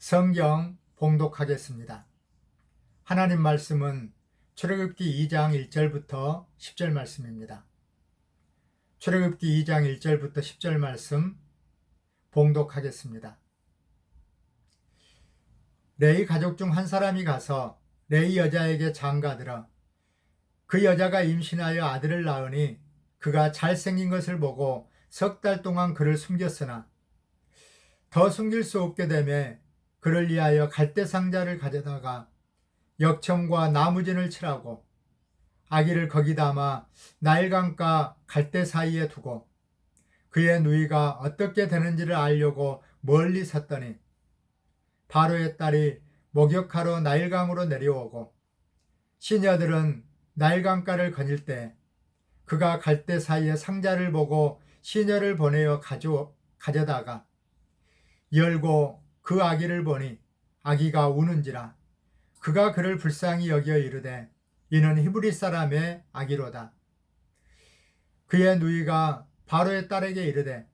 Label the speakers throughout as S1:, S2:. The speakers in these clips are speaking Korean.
S1: 성경 봉독하겠습니다. 하나님 말씀은 출애굽기 2장 1절부터 10절 말씀입니다. 출애굽기 2장 1절부터 10절 말씀 봉독하겠습니다. 레위 가족 중 한 사람이 가서 레위 여자에게 장가들어 그 여자가 임신하여 아들을 낳으니 그가 잘생긴 것을 보고 석 달 동안 그를 숨겼으나 더 숨길 수 없게 되매 그를 위하여 갈대 상자를 가져다가 역청과 나무진을 칠하고 아기를 거기 담아 나일강가 갈대 사이에 두고 그의 누이가 어떻게 되는지를 알려고 멀리 섰더니 바로의 딸이 목욕하러 나일강으로 내려오고 시녀들은 나일강가를 거닐 때 그가 갈대 사이에 상자를 보고 시녀를 보내어 가져다가 열고 그 아기를 보니 아기가 우는지라 그가 그를 불쌍히 여겨 이르되 이는 히브리 사람의 아기로다. 그의 누이가 바로의 딸에게 이르되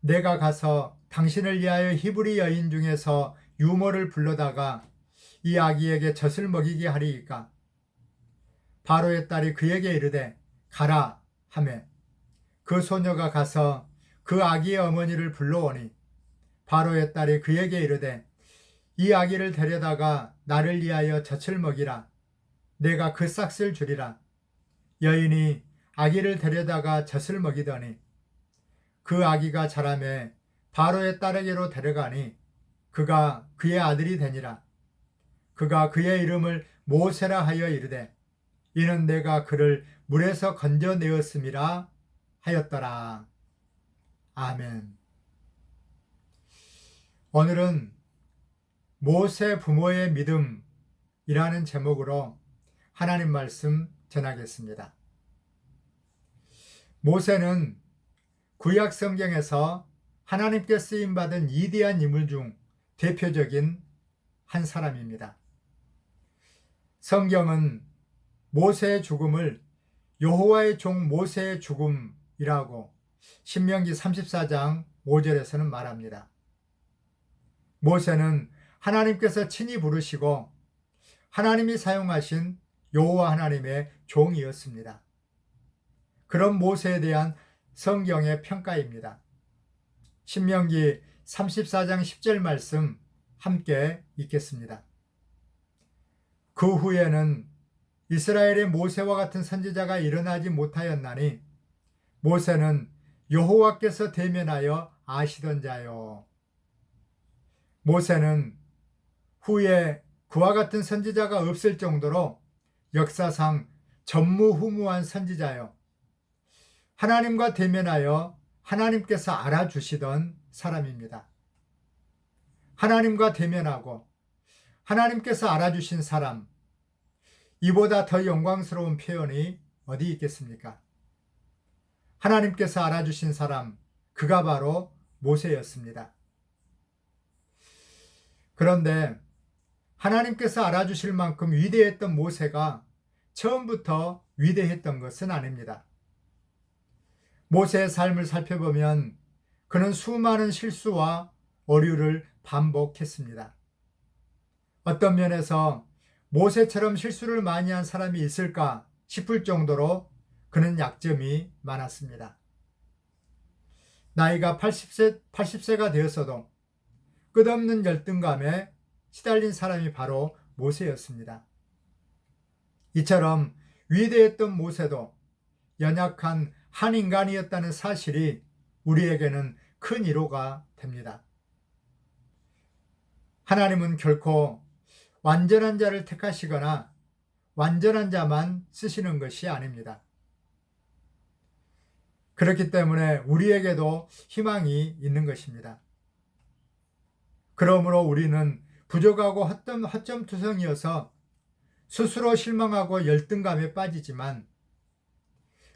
S1: 내가 가서 당신을 위하여 히브리 여인 중에서 유모를 불러다가 이 아기에게 젖을 먹이게 하리이까. 바로의 딸이 그에게 이르되 가라 하매 그 소녀가 가서 그 아기의 어머니를 불러오니 바로의 딸이 그에게 이르되 이 아기를 데려다가 나를 위하여 젖을 먹이라. 내가 그 싹을 주리라. 여인이 아기를 데려다가 젖을 먹이더니 그 아기가 자라매 바로의 딸에게로 데려가니 그가 그의 아들이 되니라. 그가 그의 이름을 모세라 하여 이르되 이는 내가 그를 물에서 건져내었음이라 하였더라. 아멘. 오늘은 모세 부모의 믿음이라는 제목으로 하나님 말씀 전하겠습니다. 모세는 구약 성경에서 하나님께 쓰임받은 위대한 인물 중 대표적인 한 사람입니다. 성경은 모세의 죽음을 여호와의 종 모세의 죽음이라고 신명기 34장 5절에서는 말합니다. 모세는 하나님께서 친히 부르시고 하나님이 사용하신 여호와 하나님의 종이었습니다. 그런 모세에 대한 성경의 평가입니다. 신명기 34장 10절 말씀 함께 읽겠습니다. 그 후에는 이스라엘의 모세와 같은 선지자가 일어나지 못하였나니 모세는 여호와께서 대면하여 아시던 자요. 모세는 후에 그와 같은 선지자가 없을 정도로 역사상 전무후무한 선지자요. 하나님과 대면하여 하나님께서 알아주시던 사람입니다. 하나님과 대면하고 하나님께서 알아주신 사람, 이보다 더 영광스러운 표현이 어디 있겠습니까? 하나님께서 알아주신 사람, 그가 바로 모세였습니다. 그런데 하나님께서 알아주실 만큼 위대했던 모세가 처음부터 위대했던 것은 아닙니다. 모세의 삶을 살펴보면 그는 수많은 실수와 오류를 반복했습니다. 어떤 면에서 모세처럼 실수를 많이 한 사람이 있을까 싶을 정도로 그는 약점이 많았습니다. 나이가 80세가 되었어도 끝없는 열등감에 시달린 사람이 바로 모세였습니다. 이처럼 위대했던 모세도 연약한 한 인간이었다는 사실이 우리에게는 큰 위로가 됩니다. 하나님은 결코 완전한 자를 택하시거나 완전한 자만 쓰시는 것이 아닙니다. 그렇기 때문에 우리에게도 희망이 있는 것입니다. 그러므로 우리는 부족하고 허점투성이어서 스스로 실망하고 열등감에 빠지지만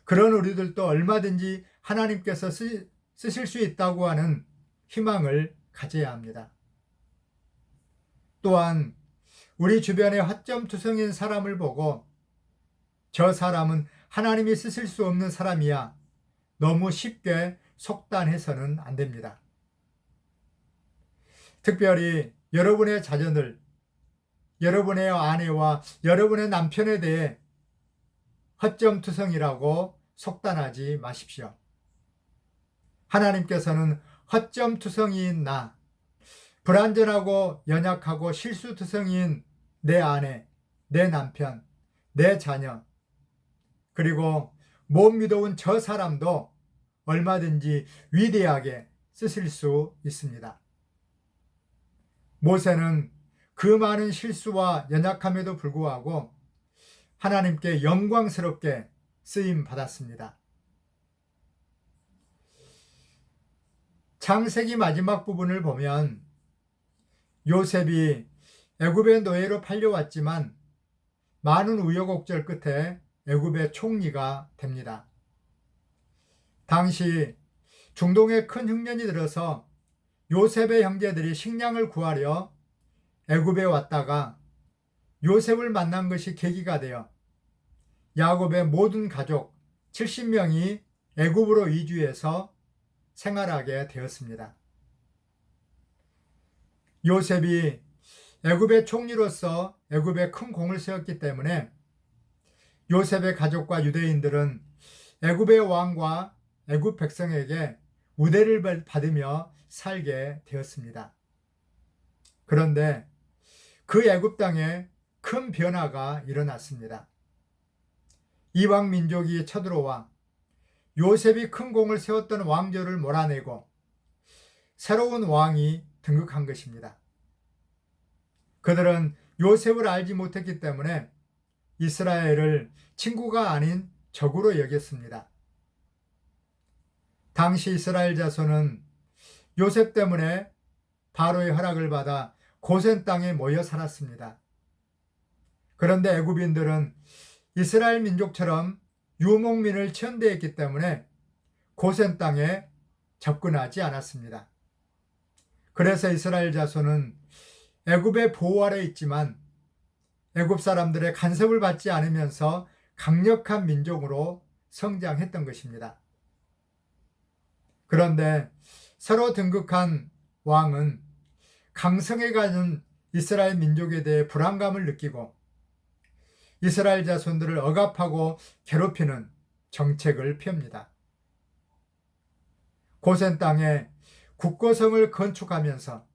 S1: 그런 우리들도 얼마든지 하나님께서 쓰실 수 있다고 하는 희망을 가져야 합니다. 또한 우리 주변에 허점투성인 사람을 보고 저 사람은 하나님이 쓰실 수 없는 사람이야 너무 쉽게 속단해서는 안 됩니다. 특별히 여러분의 자녀들, 여러분의 아내와 여러분의 남편에 대해 허점투성이라고 속단하지 마십시오. 하나님께서는 허점투성이인 나, 불완전하고 연약하고 실수투성이인 내 아내, 내 남편, 내 자녀, 그리고 못 믿어온 저 사람도 얼마든지 위대하게 쓰실 수 있습니다. 모세는 그 많은 실수와 연약함에도 불구하고 하나님께 영광스럽게 쓰임 받았습니다. 창세기 마지막 부분을 보면 요셉이 애굽의 노예로 팔려왔지만 많은 우여곡절 끝에 애굽의 총리가 됩니다. 당시 중동에 큰 흉년이 들어서 요셉의 형제들이 식량을 구하려 애굽에 왔다가 요셉을 만난 것이 계기가 되어 야곱의 모든 가족 70명이 애굽으로 이주해서 생활하게 되었습니다. 요셉이 애굽의 총리로서 애굽에 큰 공을 세웠기 때문에 요셉의 가족과 유대인들은 애굽의 왕과 애굽 백성에게 우대를 받으며 살게 되었습니다. 그런데 그 애굽 땅에 큰 변화가 일어났습니다. 이방 민족이 쳐들어와 요셉이 큰 공을 세웠던 왕조를 몰아내고 새로운 왕이 등극한 것입니다. 그들은 요셉을 알지 못했기 때문에 이스라엘을 친구가 아닌 적으로 여겼습니다. 당시 이스라엘 자손은 요셉 때문에 바로의 허락을 받아 고센 땅에 모여 살았습니다. 그런데 애굽인들은 이스라엘 민족처럼 유목민을 천대했기 때문에 고센 땅에 접근하지 않았습니다. 그래서 이스라엘 자손은 애굽의 보호 아래 있지만 애굽 사람들의 간섭을 받지 않으면서 강력한 민족으로 성장했던 것입니다. 그런데 새로 등극한 왕은 강성해가는 이스라엘 민족에 대해 불안감을 느끼고 이스라엘 자손들을 억압하고 괴롭히는 정책을 펴옵니다. 고센 땅에 국고성을 건축하면서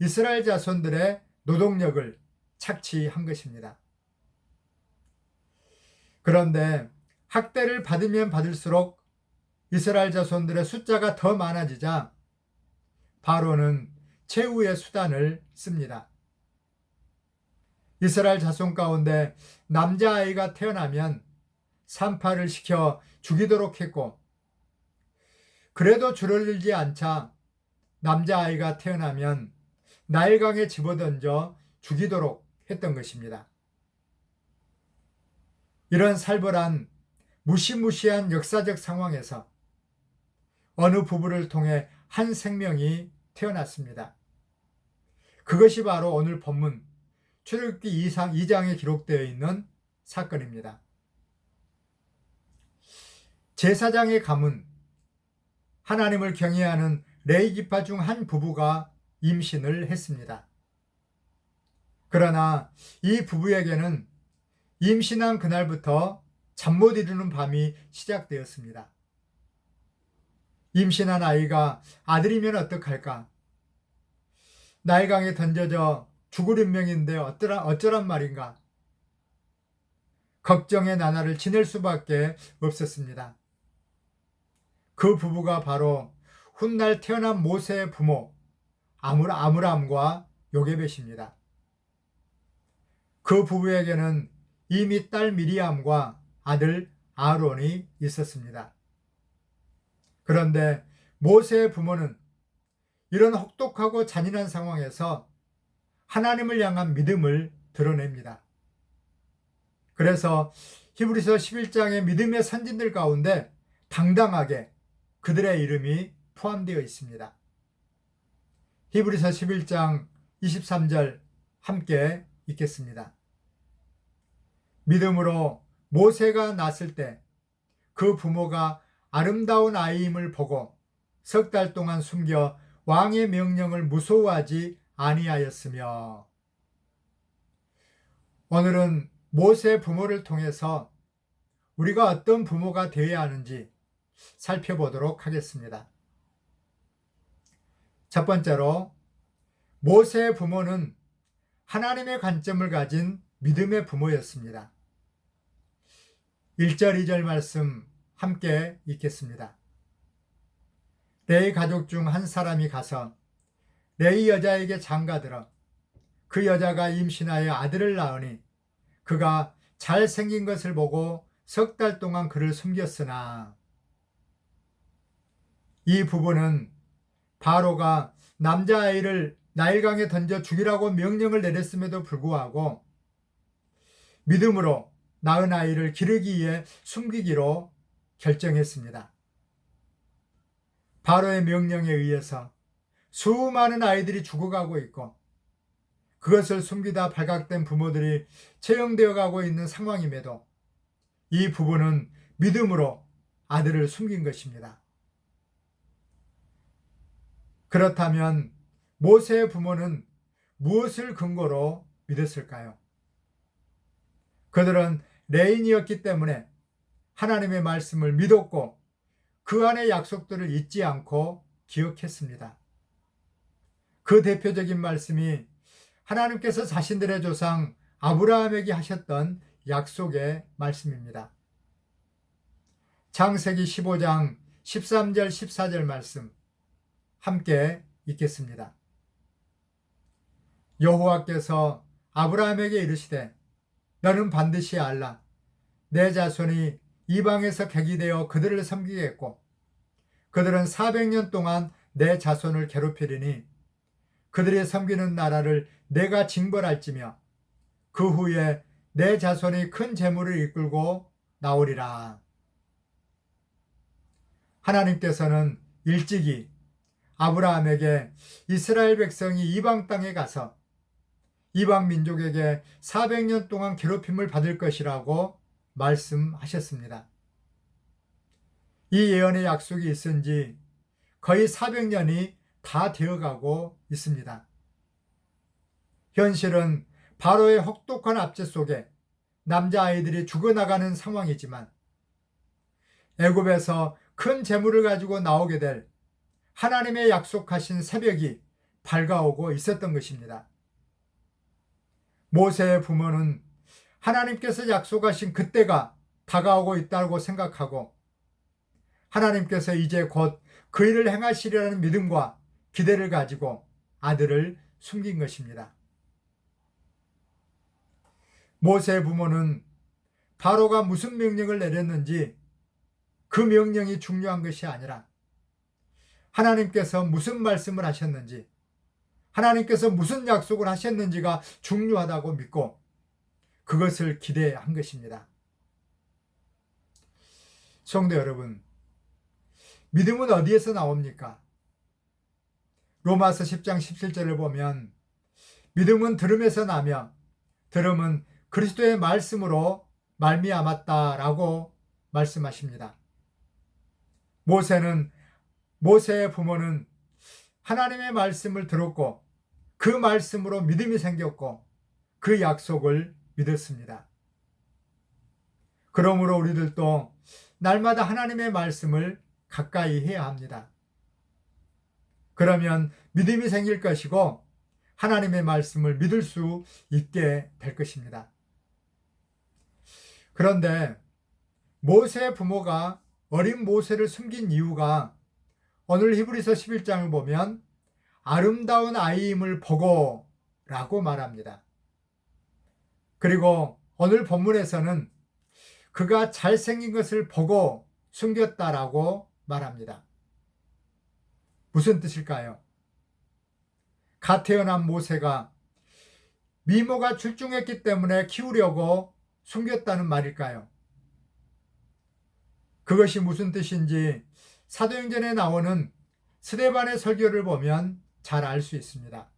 S1: 이스라엘 자손들의 노동력을 착취한 것입니다. 그런데 학대를 받으면 받을수록 이스라엘 자손들의 숫자가 더 많아지자 바로는 최후의 수단을 씁니다. 이스라엘 자손 가운데 남자아이가 태어나면 산파를 시켜 죽이도록 했고, 그래도 줄어들지 않자 남자아이가 태어나면 나일강에 집어던져 죽이도록 했던 것입니다. 이런 살벌한 무시무시한 역사적 상황에서 어느 부부를 통해 한 생명이 태어났습니다. 그것이 바로 오늘 본문 출애굽기 2장에 기록되어 있는 사건입니다. 제사장의 가문, 하나님을 경외하는 레위 지파 중 한 부부가 임신을 했습니다. 그러나 이 부부에게는 임신한 그날부터 잠 못 이루는 밤이 시작되었습니다. 임신한 아이가 아들이면 어떡할까? 나일강에 던져져 죽을 운명인데 어쩌란 말인가? 걱정의 나날을 지낼 수밖에 없었습니다. 그 부부가 바로 훗날 태어난 모세의 부모 아므람과 요게벳입니다. 그 부부에게는 이미 딸 미리암과 아들 아론이 있었습니다. 그런데 모세의 부모는 이런 혹독하고 잔인한 상황에서 하나님을 향한 믿음을 드러냅니다. 그래서 히브리서 11장의 믿음의 선진들 가운데 당당하게 그들의 이름이 포함되어 있습니다. 히브리서 11장 23절 함께 읽겠습니다. 믿음으로 모세가 낳았을 때 그 부모가 아름다운 아이임을 보고 석 달 동안 숨겨 왕의 명령을 무서워하지 아니하였으며. 오늘은 모세 부모를 통해서 우리가 어떤 부모가 되어야 하는지 살펴보도록 하겠습니다. 첫 번째로, 모세의 부모는 하나님의 관점을 가진 믿음의 부모였습니다. 1절, 2절 말씀 함께 읽겠습니다. 레위 가족 중 한 사람이 가서 레위 여자에게 장가들어 그 여자가 임신하여 아들을 낳으니 그가 잘생긴 것을 보고 석 달 동안 그를 숨겼으나. 이 부부는 바로가 남자아이를 나일강에 던져 죽이라고 명령을 내렸음에도 불구하고 믿음으로 낳은 아이를 기르기 위해 숨기기로 결정했습니다. 바로의 명령에 의해서 수많은 아이들이 죽어가고 있고 그것을 숨기다 발각된 부모들이 처형되어 가고 있는 상황임에도 이 부부는 믿음으로 아들을 숨긴 것입니다. 그렇다면 모세의 부모는 무엇을 근거로 믿었을까요? 그들은 레인이었기 때문에 하나님의 말씀을 믿었고 그 안의 약속들을 잊지 않고 기억했습니다. 그 대표적인 말씀이 하나님께서 자신들의 조상 아브라함에게 하셨던 약속의 말씀입니다. 창세기 15장 13절 14절 말씀 함께 읽겠습니다. 여호와께서 아브라함에게 이르시되 너는 반드시 알라. 내 자손이 이방에서 객이 되어 그들을 섬기겠고 그들은 400년 동안 내 자손을 괴롭히리니 그들이 섬기는 나라를 내가 징벌할지며 그 후에 내 자손이 큰 재물을 이끌고 나오리라. 하나님께서는 일찍이 아브라함에게 이스라엘 백성이 이방 땅에 가서 이방 민족에게 400년 동안 괴롭힘을 받을 것이라고 말씀하셨습니다. 이 예언의 약속이 있은 지 거의 400년이 다 되어가고 있습니다. 현실은 바로의 혹독한 압제 속에 남자아이들이 죽어나가는 상황이지만 애굽에서 큰 재물을 가지고 나오게 될 하나님의 약속하신 새벽이 밝아오고 있었던 것입니다. 모세의 부모는 하나님께서 약속하신 그때가 다가오고 있다고 생각하고 하나님께서 이제 곧 그 일을 행하시리라는 믿음과 기대를 가지고 아들을 숨긴 것입니다. 모세의 부모는 바로가 무슨 명령을 내렸는지 그 명령이 중요한 것이 아니라 하나님께서 무슨 말씀을 하셨는지 하나님께서 무슨 약속을 하셨는지가 중요하다고 믿고 그것을 기대한 것입니다. 성도 여러분, 믿음은 어디에서 나옵니까? 로마서 10장 17절을 보면 믿음은 들음에서 나며 들음은 그리스도의 말씀으로 말미암았다라고 말씀하십니다. 모세의 부모는 하나님의 말씀을 들었고 그 말씀으로 믿음이 생겼고 그 약속을 믿었습니다. 그러므로 우리들도 날마다 하나님의 말씀을 가까이 해야 합니다. 그러면 믿음이 생길 것이고 하나님의 말씀을 믿을 수 있게 될 것입니다. 그런데 모세의 부모가 어린 모세를 숨긴 이유가 오늘 히브리서 11장을 보면 아름다운 아이임을 보고 라고 말합니다. 그리고 오늘 본문에서는 그가 잘생긴 것을 보고 숨겼다라고 말합니다. 무슨 뜻일까요? 갓 태어난 모세가 미모가 출중했기 때문에 키우려고 숨겼다는 말일까요? 그것이 무슨 뜻인지 사도행전에 나오는 스데반의 설교를 보면 잘 알 수 있습니다.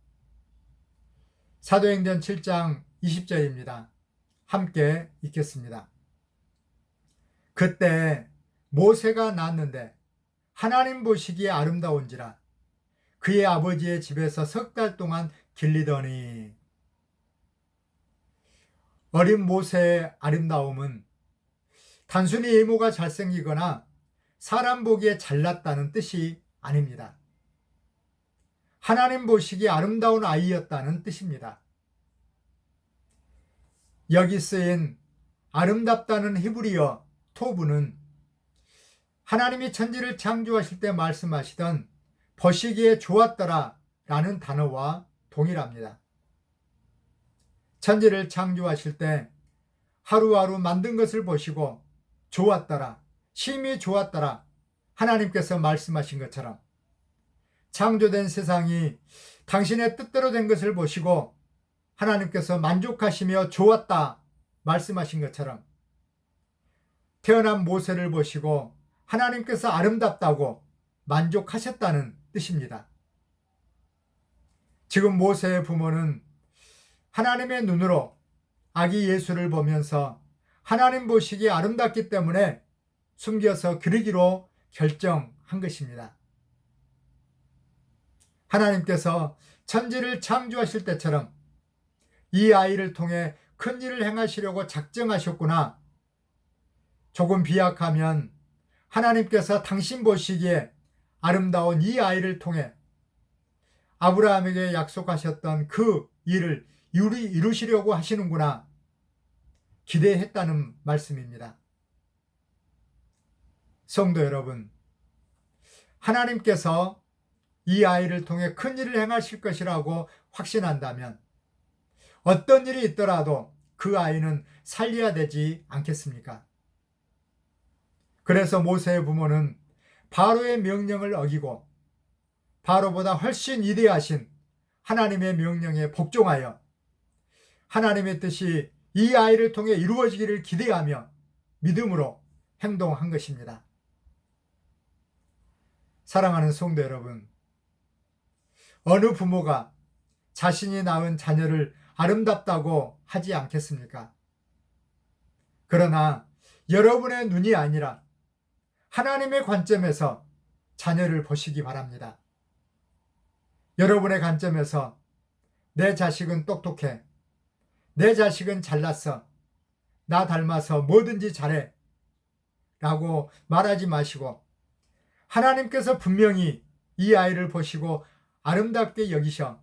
S1: 사도행전 7장 20절입니다. 함께 읽겠습니다. 그때 모세가 낳았는데 하나님 보시기에 아름다운지라 그의 아버지의 집에서 석 달 동안 길리더니. 어린 모세의 아름다움은 단순히 외모가 잘생기거나 사람 보기에 잘났다는 뜻이 아닙니다. 하나님 보시기에 아름다운 아이였다는 뜻입니다. 여기 쓰인 아름답다는 히브리어 토브는 하나님이 천지를 창조하실 때 말씀하시던 보시기에 좋았더라 라는 단어와 동일합니다. 천지를 창조하실 때 하루하루 만든 것을 보시고 좋았더라, 심히 좋았더라 하나님께서 말씀하신 것처럼 창조된 세상이 당신의 뜻대로 된 것을 보시고 하나님께서 만족하시며 좋았다 말씀하신 것처럼 태어난 모세를 보시고 하나님께서 아름답다고 만족하셨다는 뜻입니다. 지금 모세의 부모는 하나님의 눈으로 아기 예수를 보면서 하나님 보시기에 아름답기 때문에 숨겨서 기르기로 결정한 것입니다. 하나님께서 천지를 창조하실 때처럼 이 아이를 통해 큰 일을 행하시려고 작정하셨구나. 조금 비약하면 하나님께서 당신 보시기에 아름다운 이 아이를 통해 아브라함에게 약속하셨던 그 일을 이루시려고 하시는구나 기대했다는 말씀입니다. 성도 여러분, 하나님께서 이 아이를 통해 큰 일을 행하실 것이라고 확신한다면 어떤 일이 있더라도 그 아이는 살려야 되지 않겠습니까? 그래서 모세의 부모는 바로의 명령을 어기고 바로보다 훨씬 위대하신 하나님의 명령에 복종하여 하나님의 뜻이 이 아이를 통해 이루어지기를 기대하며 믿음으로 행동한 것입니다. 사랑하는 성도 여러분, 어느 부모가 자신이 낳은 자녀를 아름답다고 하지 않겠습니까? 그러나 여러분의 눈이 아니라 하나님의 관점에서 자녀를 보시기 바랍니다. 여러분의 관점에서 내 자식은 똑똑해, 내 자식은 잘났어, 나 닮아서 뭐든지 잘해 라고 말하지 마시고 하나님께서 분명히 이 아이를 보시고 아름답게 여기셔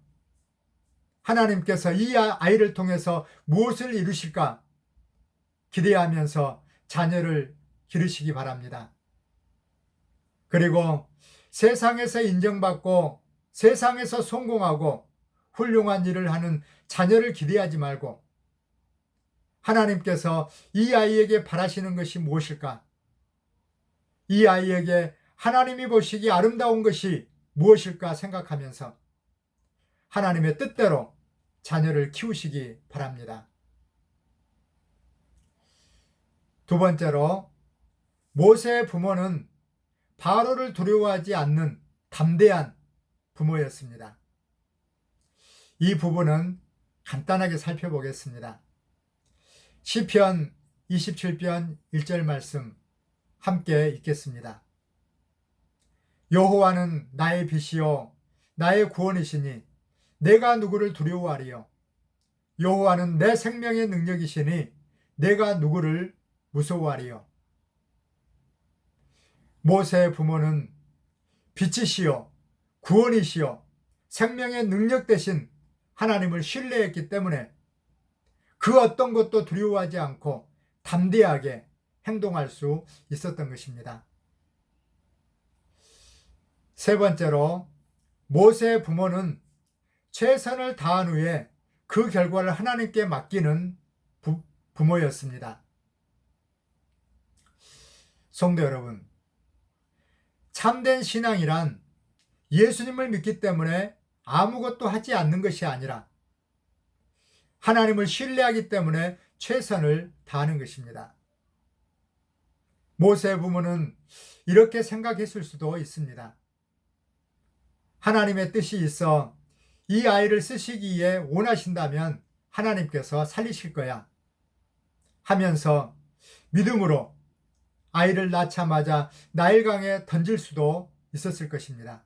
S1: 하나님께서 이 아이를 통해서 무엇을 이루실까 기대하면서 자녀를 기르시기 바랍니다. 그리고 세상에서 인정받고 세상에서 성공하고 훌륭한 일을 하는 자녀를 기대하지 말고 하나님께서 이 아이에게 바라시는 것이 무엇일까? 이 아이에게 하나님이 보시기 아름다운 것이 무엇일까 생각하면서 하나님의 뜻대로 자녀를 키우시기 바랍니다. 두 번째로 모세의 부모는 바로를 두려워하지 않는 담대한 부모였습니다. 이 부분은 간단하게 살펴보겠습니다. 시편 27편 1절 말씀 함께 읽겠습니다. 여호와는 나의 빛이요 나의 구원이시니 내가 누구를 두려워하리요. 여호와는 내 생명의 능력이시니 내가 누구를 무서워하리요. 모세의 부모는 빛이시요 구원이시요 생명의 능력 대신 하나님을 신뢰했기 때문에 그 어떤 것도 두려워하지 않고 담대하게 행동할 수 있었던 것입니다. 세 번째로 모세의 부모는 최선을 다한 후에 그 결과를 하나님께 맡기는 부모였습니다. 성도 여러분, 참된 신앙이란 예수님을 믿기 때문에 아무것도 하지 않는 것이 아니라 하나님을 신뢰하기 때문에 최선을 다하는 것입니다. 모세의 부모는 이렇게 생각했을 수도 있습니다. 하나님의 뜻이 있어 이 아이를 쓰시기에 원하신다면 하나님께서 살리실 거야 하면서 믿음으로 아이를 낳자마자 나일강에 던질 수도 있었을 것입니다.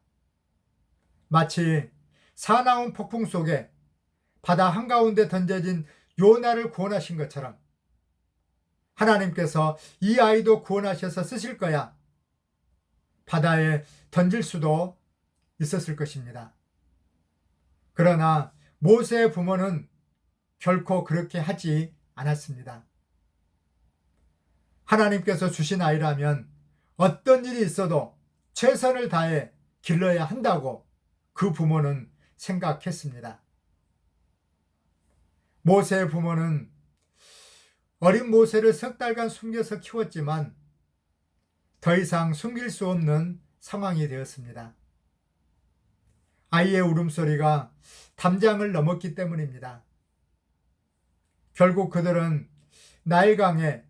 S1: 마치 사나운 폭풍 속에 바다 한가운데 던져진 요나를 구원하신 것처럼 하나님께서 이 아이도 구원하셔서 쓰실 거야. 바다에 던질 수도 있었을 것입니다. 그러나 모세의 부모는 결코 그렇게 하지 않았습니다. 하나님께서 주신 아이라면 어떤 일이 있어도 최선을 다해 길러야 한다고 그 부모는 생각했습니다. 모세의 부모는 어린 모세를 석 달간 숨겨서 키웠지만 더 이상 숨길 수 없는 상황이 되었습니다. 아이의 울음소리가 담장을 넘었기 때문입니다. 결국 그들은 나일강에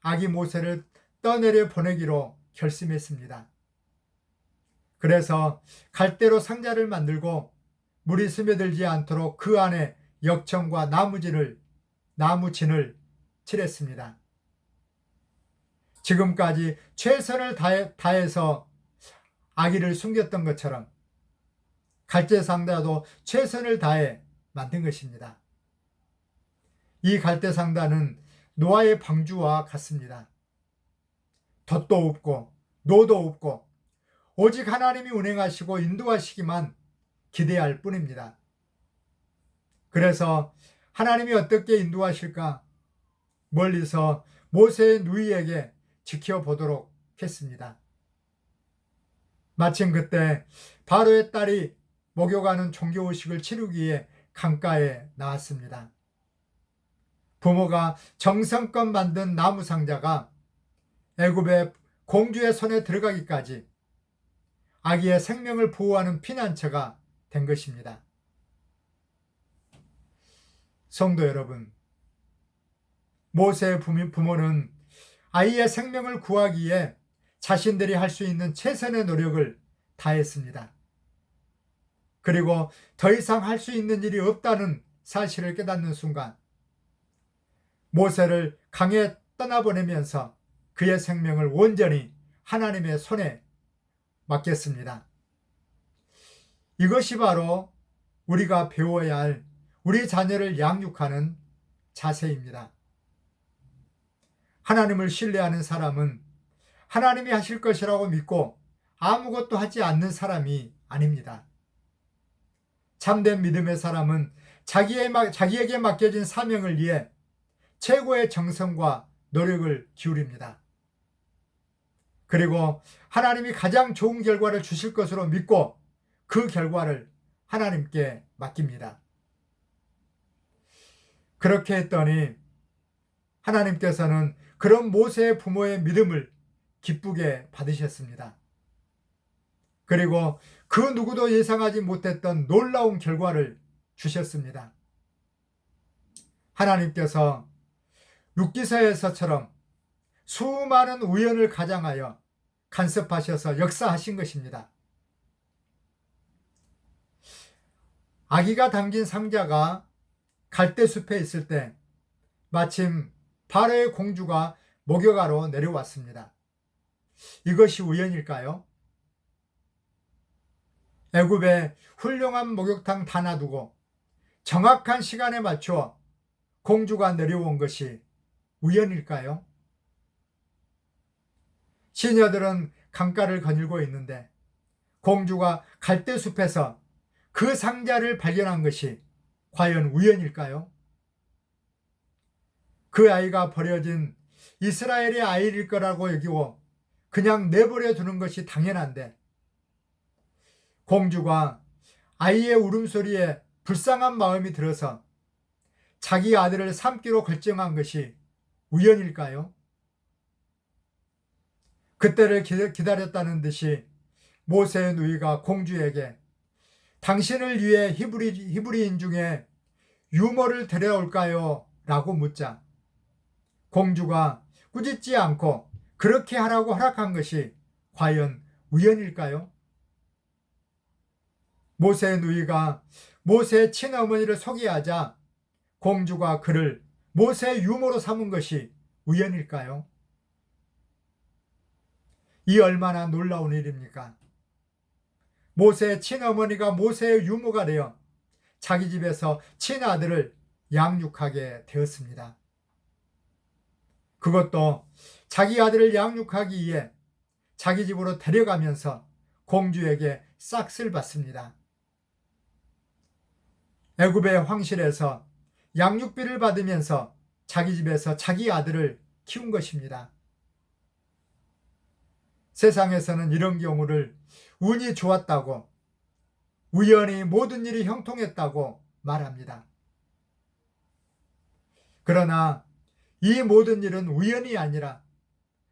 S1: 아기 모세를 떠내려 보내기로 결심했습니다. 그래서 갈대로 상자를 만들고 물이 스며들지 않도록 그 안에 역청과 나무진을 칠했습니다. 지금까지 최선을 다해서 아기를 숨겼던 것처럼 갈대 상자도 최선을 다해 만든 것입니다. 이 갈대 상자는 노아의 방주와 같습니다. 덫도 없고 노도 없고 오직 하나님이 운행하시고 인도하시기만 기대할 뿐입니다. 그래서 하나님이 어떻게 인도하실까 멀리서 모세의 누이에게 지켜보도록 했습니다. 마침 그때 바로의 딸이 목욕하는 종교의식을 치르기 위해 강가에 나왔습니다. 부모가 정성껏 만든 나무 상자가 애굽의 공주의 손에 들어가기까지 아기의 생명을 보호하는 피난처가 된 것입니다. 성도 여러분, 모세의 부모는 아이의 생명을 구하기 위해 자신들이 할 수 있는 최선의 노력을 다했습니다. 그리고 더 이상 할 수 있는 일이 없다는 사실을 깨닫는 순간 모세를 강에 떠나보내면서 그의 생명을 온전히 하나님의 손에 맡겼습니다. 이것이 바로 우리가 배워야 할 우리 자녀를 양육하는 자세입니다. 하나님을 신뢰하는 사람은 하나님이 하실 것이라고 믿고 아무것도 하지 않는 사람이 아닙니다. 참된 믿음의 사람은 자기에게 맡겨진 사명을 위해 최고의 정성과 노력을 기울입니다. 그리고 하나님이 가장 좋은 결과를 주실 것으로 믿고 그 결과를 하나님께 맡깁니다. 그렇게 했더니 하나님께서는 그런 모세의 부모의 믿음을 기쁘게 받으셨습니다. 그리고 그 누구도 예상하지 못했던 놀라운 결과를 주셨습니다. 하나님께서 룻기서에서처럼 수많은 우연을 가장하여 간섭하셔서 역사하신 것입니다. 아기가 담긴 상자가 갈대숲에 있을 때 마침 바로의 공주가 목욕하러 내려왔습니다. 이것이 우연일까요? 애굽에 훌륭한 목욕탕 다 놔두고 정확한 시간에 맞춰 공주가 내려온 것이 우연일까요? 시녀들은 강가를 거닐고 있는데 공주가 갈대숲에서 그 상자를 발견한 것이 과연 우연일까요? 그 아이가 버려진 이스라엘의 아이일 거라고 여기고 그냥 내버려 두는 것이 당연한데 공주가 아이의 울음소리에 불쌍한 마음이 들어서 자기 아들을 삼기로 결정한 것이 우연일까요? 그때를 기다렸다는 듯이 모세의 누이가 공주에게 당신을 위해 히브리인 중에 유모를 데려올까요? 라고 묻자 공주가 꾸짖지 않고 그렇게 하라고 허락한 것이 과연 우연일까요? 모세의 누이가 모세의 친어머니를 소개하자 공주가 그를 모세의 유모로 삼은 것이 우연일까요? 이 얼마나 놀라운 일입니까? 모세의 친어머니가 모세의 유모가 되어 자기 집에서 친아들을 양육하게 되었습니다. 그것도 자기 아들을 양육하기 위해 자기 집으로 데려가면서 공주에게 싹쓸 받습니다. 애굽의 황실에서 양육비를 받으면서 자기 집에서 자기 아들을 키운 것입니다. 세상에서는 이런 경우를 운이 좋았다고, 우연히 모든 일이 형통했다고 말합니다. 그러나 이 모든 일은 우연이 아니라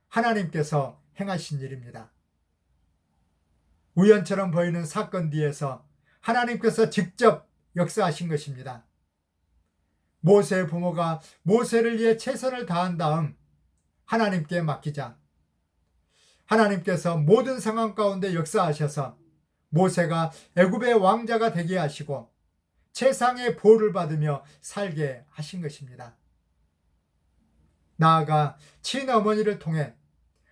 S1: 하나님께서 행하신 일입니다. 우연처럼 보이는 사건 뒤에서 하나님께서 직접 역사하신 것입니다. 모세의 부모가 모세를 위해 최선을 다한 다음 하나님께 맡기자 하나님께서 모든 상황 가운데 역사하셔서 모세가 애굽의 왕자가 되게 하시고 최상의 보호를 받으며 살게 하신 것입니다. 나아가 친어머니를 통해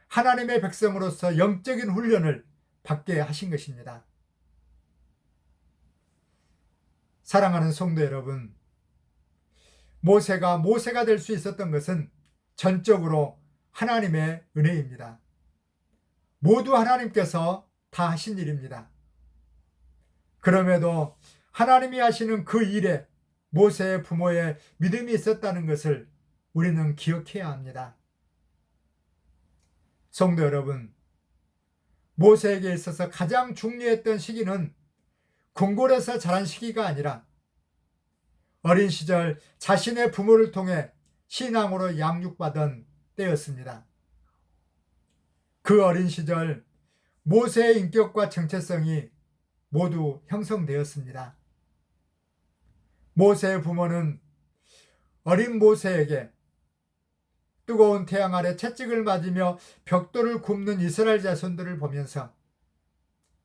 S1: 하나님의 백성으로서 영적인 훈련을 받게 하신 것입니다. 사랑하는 성도 여러분, 모세가 될 수 있었던 것은 전적으로 하나님의 은혜입니다. 모두 하나님께서 다 하신 일입니다. 그럼에도 하나님이 하시는 그 일에 모세의 부모의 믿음이 있었다는 것을 우리는 기억해야 합니다. 성도 여러분, 모세에게 있어서 가장 중요했던 시기는 궁궐에서 자란 시기가 아니라 어린 시절 자신의 부모를 통해 신앙으로 양육받은 때였습니다. 그 어린 시절 모세의 인격과 정체성이 모두 형성되었습니다. 모세의 부모는 어린 모세에게 뜨거운 태양 아래 채찍을 맞으며 벽돌을 굽는 이스라엘 자손들을 보면서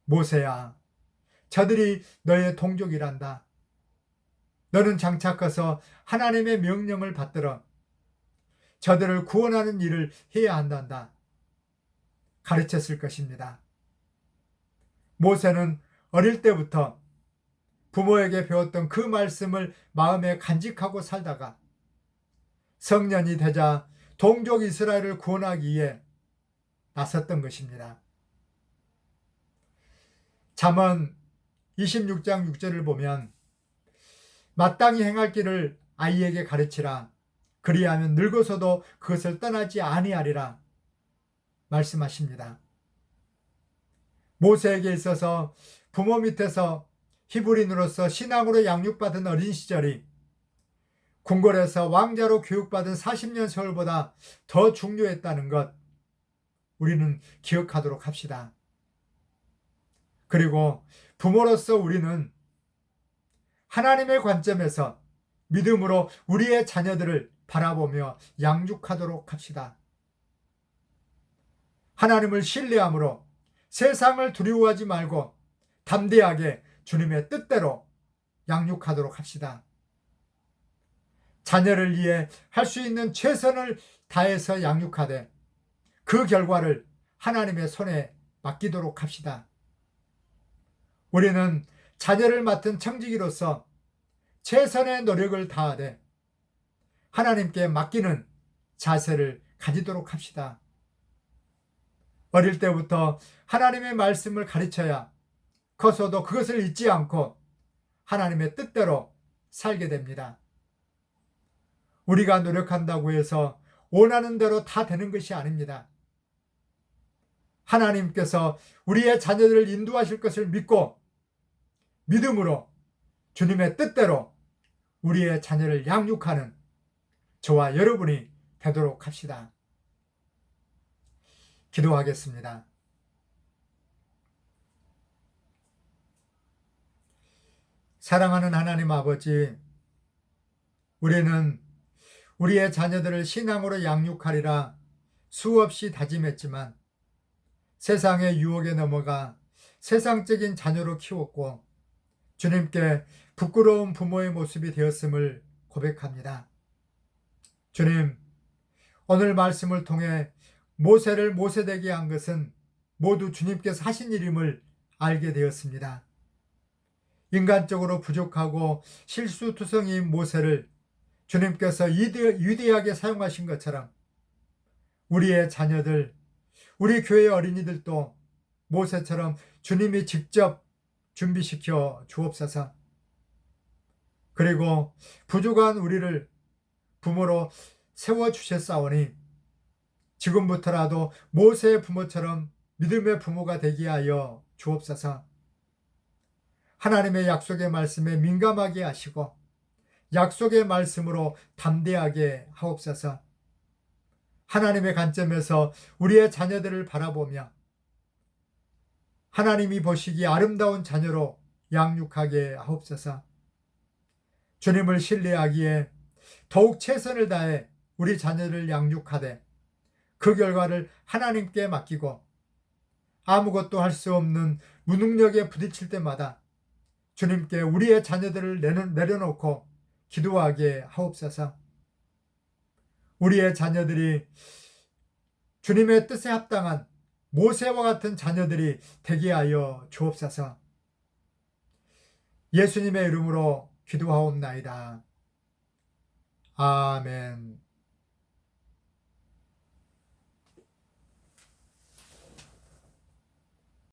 S1: 모세야, 저들이 너의 동족이란다. 너는 장차 커서 하나님의 명령을 받들어 저들을 구원하는 일을 해야 한단다. 가르쳤을 것입니다. 모세는 어릴 때부터 부모에게 배웠던 그 말씀을 마음에 간직하고 살다가 성년이 되자 동족 이스라엘을 구원하기 위해 나섰던 것입니다. 잠언 26장 6절을 보면 마땅히 행할 길을 아이에게 가르치라. 그리하면 늙어서도 그것을 떠나지 아니하리라 말씀하십니다. 모세에게 있어서 부모 밑에서 히브리인으로서 신앙으로 양육받은 어린 시절이 궁궐에서 왕자로 교육받은 40년 세월보다 더 중요했다는 것 우리는 기억하도록 합시다. 그리고 부모로서 우리는 하나님의 관점에서 믿음으로 우리의 자녀들을 바라보며 양육하도록 합시다. 하나님을 신뢰함으로 세상을 두려워하지 말고 담대하게 주님의 뜻대로 양육하도록 합시다. 자녀를 위해 할 수 있는 최선을 다해서 양육하되 그 결과를 하나님의 손에 맡기도록 합시다. 우리는 자녀를 맡은 청지기로서 최선의 노력을 다하되 하나님께 맡기는 자세를 가지도록 합시다. 어릴 때부터 하나님의 말씀을 가르쳐야 커서도 그것을 잊지 않고 하나님의 뜻대로 살게 됩니다. 우리가 노력한다고 해서 원하는 대로 다 되는 것이 아닙니다. 하나님께서 우리의 자녀들을 인도하실 것을 믿고 믿음으로 주님의 뜻대로 우리의 자녀를 양육하는 저와 여러분이 되도록 합시다. 기도하겠습니다. 사랑하는 하나님 아버지, 우리는 우리의 자녀들을 신앙으로 양육하리라 수없이 다짐했지만 세상의 유혹에 넘어가 세상적인 자녀로 키웠고 주님께 부끄러운 부모의 모습이 되었음을 고백합니다. 주님, 오늘 말씀을 통해 모세를 모세되게 한 것은 모두 주님께서 하신 일임을 알게 되었습니다. 인간적으로 부족하고 실수투성이인 모세를 주님께서 위대하게 사용하신 것처럼 우리의 자녀들, 우리 교회 어린이들도 모세처럼 주님이 직접 준비시켜 주옵소서. 그리고 부족한 우리를 부모로 세워주셨사오니 지금부터라도 모세의 부모처럼 믿음의 부모가 되게 하여 주옵소서. 하나님의 약속의 말씀에 민감하게 하시고 약속의 말씀으로 담대하게 하옵소서. 하나님의 관점에서 우리의 자녀들을 바라보며 하나님이 보시기에 아름다운 자녀로 양육하게 하옵소서. 주님을 신뢰하기에 더욱 최선을 다해 우리 자녀를 양육하되 그 결과를 하나님께 맡기고 아무것도 할 수 없는 무능력에 부딪힐 때마다 주님께 우리의 자녀들을 내려놓고 기도하게 하옵소서. 우리의 자녀들이 주님의 뜻에 합당한 모세와 같은 자녀들이 되게 하여 주옵소서. 예수님의 이름으로 기도하옵나이다. 아멘.